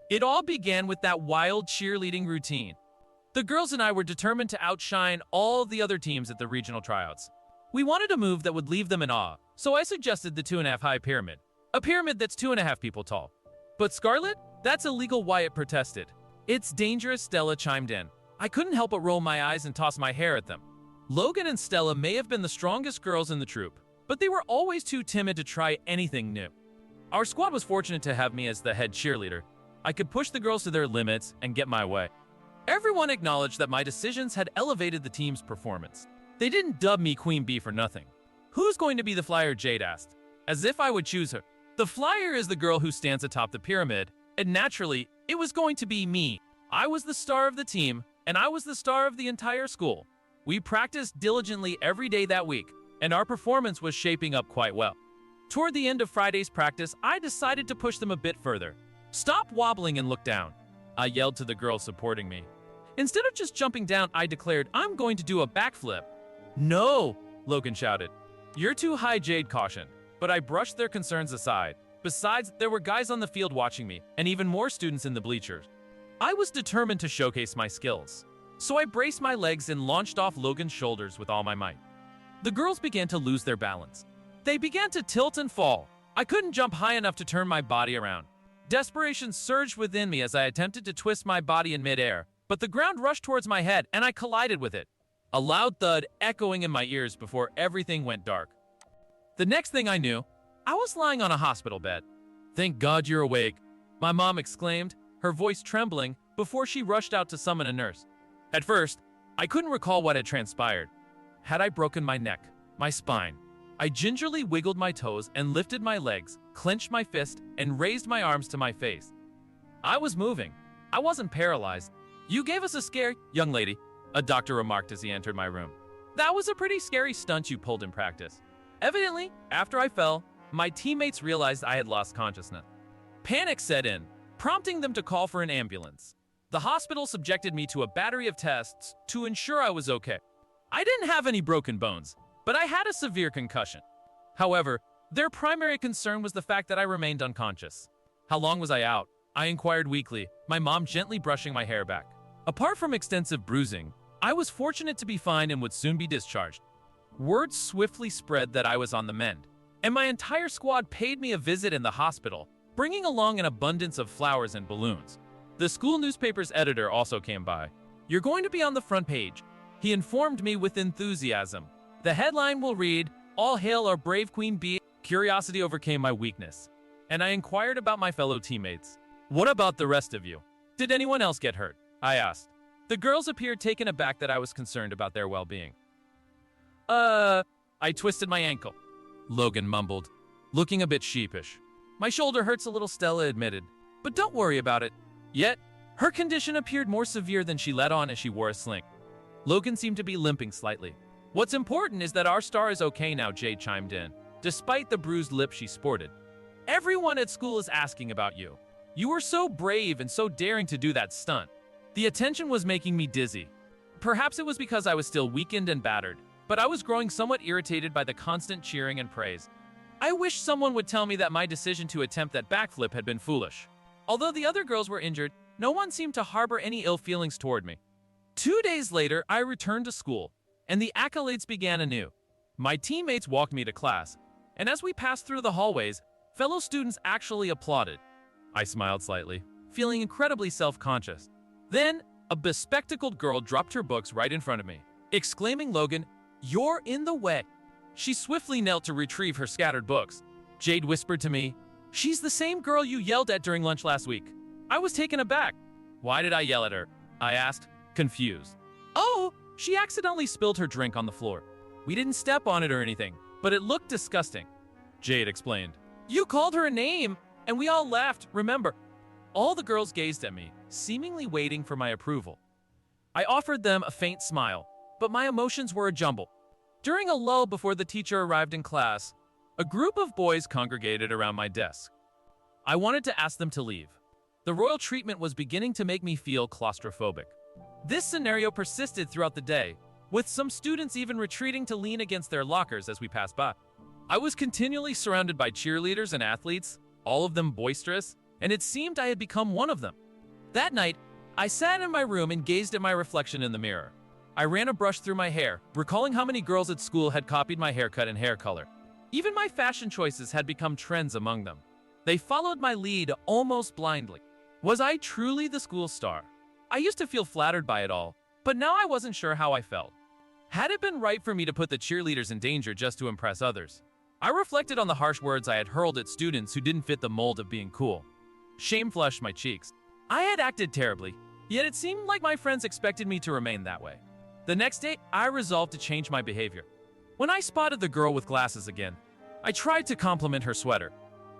It all began with that wild cheerleading routine. The girls and I were determined to outshine all the other teams at the regional tryouts. We wanted a move that would leave them in awe, so I suggested the 2.5 high pyramid. A pyramid that's 2.5 people tall. But Scarlett? That's illegal, Wyatt protested. It's dangerous, Stella chimed in. I couldn't help but roll my eyes and toss my hair at them. Logan and Stella may have been the strongest girls in the troop, but they were always too timid to try anything new. Our squad was fortunate to have me as the head cheerleader. I could push the girls to their limits and get my way. Everyone acknowledged that my decisions had elevated the team's performance. They didn't dub me Queen Bee for nothing. Who's going to be the flyer, Jade asked, as if I would choose her. The flyer is the girl who stands atop the pyramid, and naturally, it was going to be me. I was the star of the team, and I was the star of the entire school. We practiced diligently every day that week, and our performance was shaping up quite well. Toward the end of Friday's practice, I decided to push them a bit further. Stop wobbling and look down, I yelled to the girls supporting me. Instead of just jumping down, I declared, I'm going to do a backflip. No, Logan shouted. You're too high, Jade cautioned, but I brushed their concerns aside. Besides, there were guys on the field watching me, and even more students in the bleachers. I was determined to showcase my skills, so I braced my legs and launched off Logan's shoulders with all my might. The girls began to lose their balance. They began to tilt and fall. I couldn't jump high enough to turn my body around. Desperation surged within me as I attempted to twist my body in midair, but the ground rushed towards my head and I collided with it. A loud thud echoing in my ears before everything went dark. The next thing I knew, I was lying on a hospital bed. Thank God you're awake, my mom exclaimed, her voice trembling before she rushed out to summon a nurse. At first, I couldn't recall what had transpired. Had I broken my neck, my spine? I gingerly wiggled my toes and lifted my legs, clenched my fist, and raised my arms to my face. I was moving. I wasn't paralyzed. You gave us a scare, young lady, a doctor remarked as he entered my room. That was a pretty scary stunt you pulled in practice. Evidently, after I fell, my teammates realized I had lost consciousness. Panic set in, prompting them to call for an ambulance. The hospital subjected me to a battery of tests to ensure I was okay. I didn't have any broken bones, but I had a severe concussion. However, their primary concern was the fact that I remained unconscious. How long was I out? I inquired weakly, my mom gently brushing my hair back. Apart from extensive bruising, I was fortunate to be fine and would soon be discharged. Word swiftly spread that I was on the mend, and my entire squad paid me a visit in the hospital, bringing along an abundance of flowers and balloons. The school newspaper's editor also came by. You're going to be on the front page, he informed me with enthusiasm. The headline will read, All hail our brave Queen Bee. Curiosity overcame my weakness, and I inquired about my fellow teammates. What about the rest of you? Did anyone else get hurt? I asked. The girls appeared taken aback that I was concerned about their well-being. I twisted my ankle, Logan mumbled, looking a bit sheepish. My shoulder hurts a little, Stella admitted, but don't worry about it. Yet, her condition appeared more severe than she let on as she wore a sling. Logan seemed to be limping slightly. What's important is that our star is okay now, Jade chimed in, despite the bruised lip she sported. Everyone at school is asking about you. You were so brave and so daring to do that stunt. The attention was making me dizzy. Perhaps it was because I was still weakened and battered, but I was growing somewhat irritated by the constant cheering and praise. I wish someone would tell me that my decision to attempt that backflip had been foolish. Although the other girls were injured, no one seemed to harbor any ill feelings toward me. 2 days later, I returned to school, and the accolades began anew. My teammates walked me to class, and as we passed through the hallways, fellow students actually applauded. I smiled slightly, feeling incredibly self-conscious. Then, a bespectacled girl dropped her books right in front of me, exclaiming, Logan, you're in the way. She swiftly knelt to retrieve her scattered books. Jade whispered to me, she's the same girl you yelled at during lunch last week. I was taken aback. Why did I yell at her? I asked, confused. Oh, she accidentally spilled her drink on the floor. We didn't step on it or anything, but it looked disgusting. Jade explained. You called her a name, and we all laughed, remember? All the girls gazed at me, seemingly waiting for my approval. I offered them a faint smile, but my emotions were a jumble. During a lull before the teacher arrived in class, a group of boys congregated around my desk. I wanted to ask them to leave. The royal treatment was beginning to make me feel claustrophobic. This scenario persisted throughout the day, with some students even retreating to lean against their lockers as we passed by. I was continually surrounded by cheerleaders and athletes, all of them boisterous, and it seemed I had become one of them. That night, I sat in my room and gazed at my reflection in the mirror. I ran a brush through my hair, recalling how many girls at school had copied my haircut and hair color. Even my fashion choices had become trends among them. They followed my lead almost blindly. Was I truly the school star? I used to feel flattered by it all, but now I wasn't sure how I felt. Had it been right for me to put the cheerleaders in danger just to impress others? I reflected on the harsh words I had hurled at students who didn't fit the mold of being cool. Shame flushed my cheeks. I had acted terribly, yet it seemed like my friends expected me to remain that way. The next day, I resolved to change my behavior. When I spotted the girl with glasses again, I tried to compliment her sweater.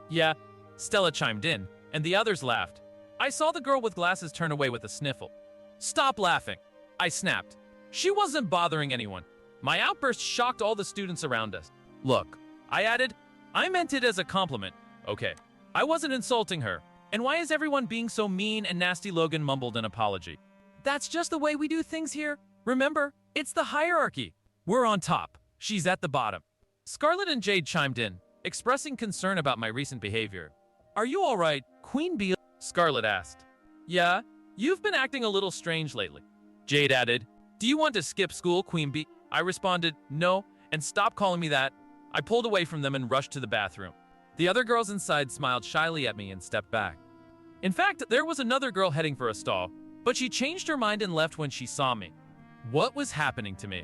Yeah, Stella chimed in, and the others laughed. I saw the girl with glasses turn away with a sniffle. Stop laughing, I snapped. She wasn't bothering anyone. My outburst shocked all the students around us. Look, I added, I meant it as a compliment. Okay, I wasn't insulting her. And why is everyone being so mean and nasty? Logan mumbled an apology. That's just the way we do things here. Remember, it's the hierarchy. We're on top. She's at the bottom. Scarlet and Jade chimed in, expressing concern about my recent behavior. Are you all right, Queen Bee? Scarlet asked. Yeah, you've been acting a little strange lately. Jade added, do you want to skip school, Queen Bee? I responded, no, and stop calling me that. I pulled away from them and rushed to the bathroom. The other girls inside smiled shyly at me and stepped back. In fact, there was another girl heading for a stall, but she changed her mind and left when she saw me. What was happening to me?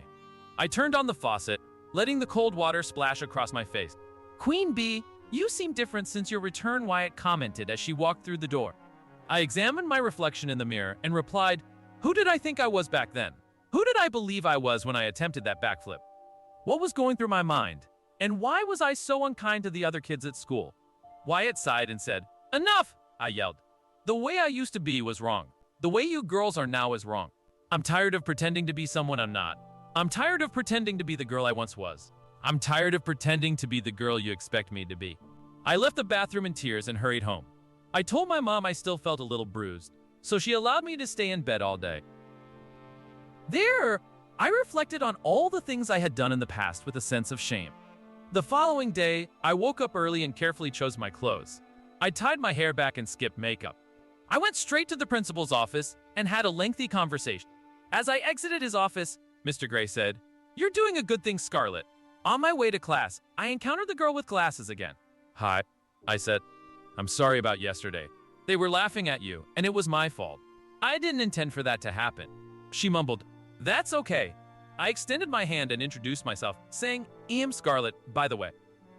I turned on the faucet, letting the cold water splash across my face. Queen Bee, you seem different since your return, Wyatt commented as she walked through the door. I examined my reflection in the mirror and replied, who did I think I was back then? Who did I believe I was when I attempted that backflip? What was going through my mind? And why was I so unkind to the other kids at school? Wyatt sighed and said, enough, I yelled. The way I used to be was wrong. The way you girls are now is wrong. I'm tired of pretending to be someone I'm not. I'm tired of pretending to be the girl I once was. I'm tired of pretending to be the girl you expect me to be. I left the bathroom in tears and hurried home. I told my mom I still felt a little bruised, so she allowed me to stay in bed all day. There, I reflected on all the things I had done in the past with a sense of shame. The following day, I woke up early and carefully chose my clothes. I tied my hair back and skipped makeup. I went straight to the principal's office and had a lengthy conversation. As I exited his office, Mr. Gray said, "You're doing a good thing, Scarlet." On my way to class, I encountered the girl with glasses again. "Hi," I said. "I'm sorry about yesterday. They were laughing at you, and it was my fault. I didn't intend for that to happen." She mumbled, "That's okay." I extended my hand and introduced myself, saying, "I'm Scarlet, by the way."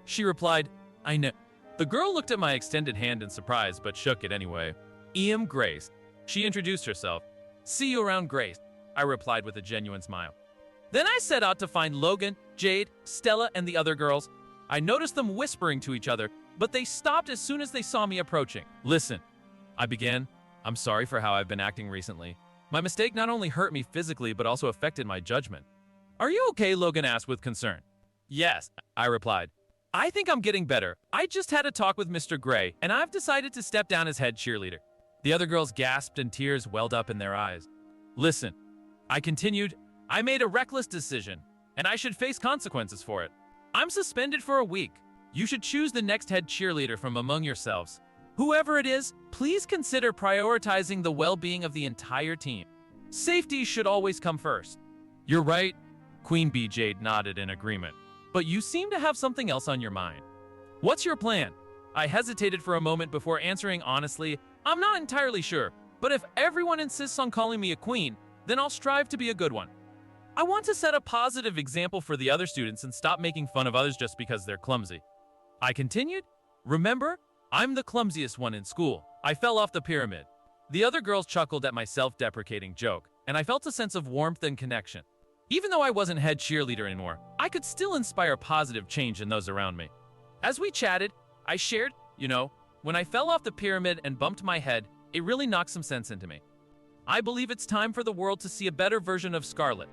She replied, "I know." The girl looked at my extended hand in surprise, but shook it anyway. "I'm Grace." She introduced herself. "See you around, Grace," I replied with a genuine smile. Then I set out to find Logan, Jade, Stella, and the other girls. I noticed them whispering to each other, but they stopped as soon as they saw me approaching. "Listen," I began. "I'm sorry for how I've been acting recently. My mistake not only hurt me physically, but also affected my judgment." "Are you okay?" Logan asked with concern. "Yes," I replied. "I think I'm getting better. I just had a talk with Mr. Gray, and I've decided to step down as head cheerleader." The other girls gasped and tears welled up in their eyes. "Listen," I continued, "I made a reckless decision, and I should face consequences for it. I'm suspended for a week. You should choose the next head cheerleader from among yourselves. Whoever it is, please consider prioritizing the well-being of the entire team. Safety should always come first." "You're right," Queen Bee. Jade nodded in agreement. "But you seem to have something else on your mind. What's your plan?" I hesitated for a moment before answering honestly, "I'm not entirely sure, but if everyone insists on calling me a queen, then I'll strive to be a good one. I want to set a positive example for the other students and stop making fun of others just because they're clumsy." I continued, "Remember, I'm the clumsiest one in school. I fell off the pyramid." The other girls chuckled at my self-deprecating joke, and I felt a sense of warmth and connection. Even though I wasn't head cheerleader anymore, I could still inspire positive change in those around me. As we chatted, I shared, when I fell off the pyramid and bumped my head, it really knocked some sense into me. I believe it's time for the world to see a better version of Scarlet.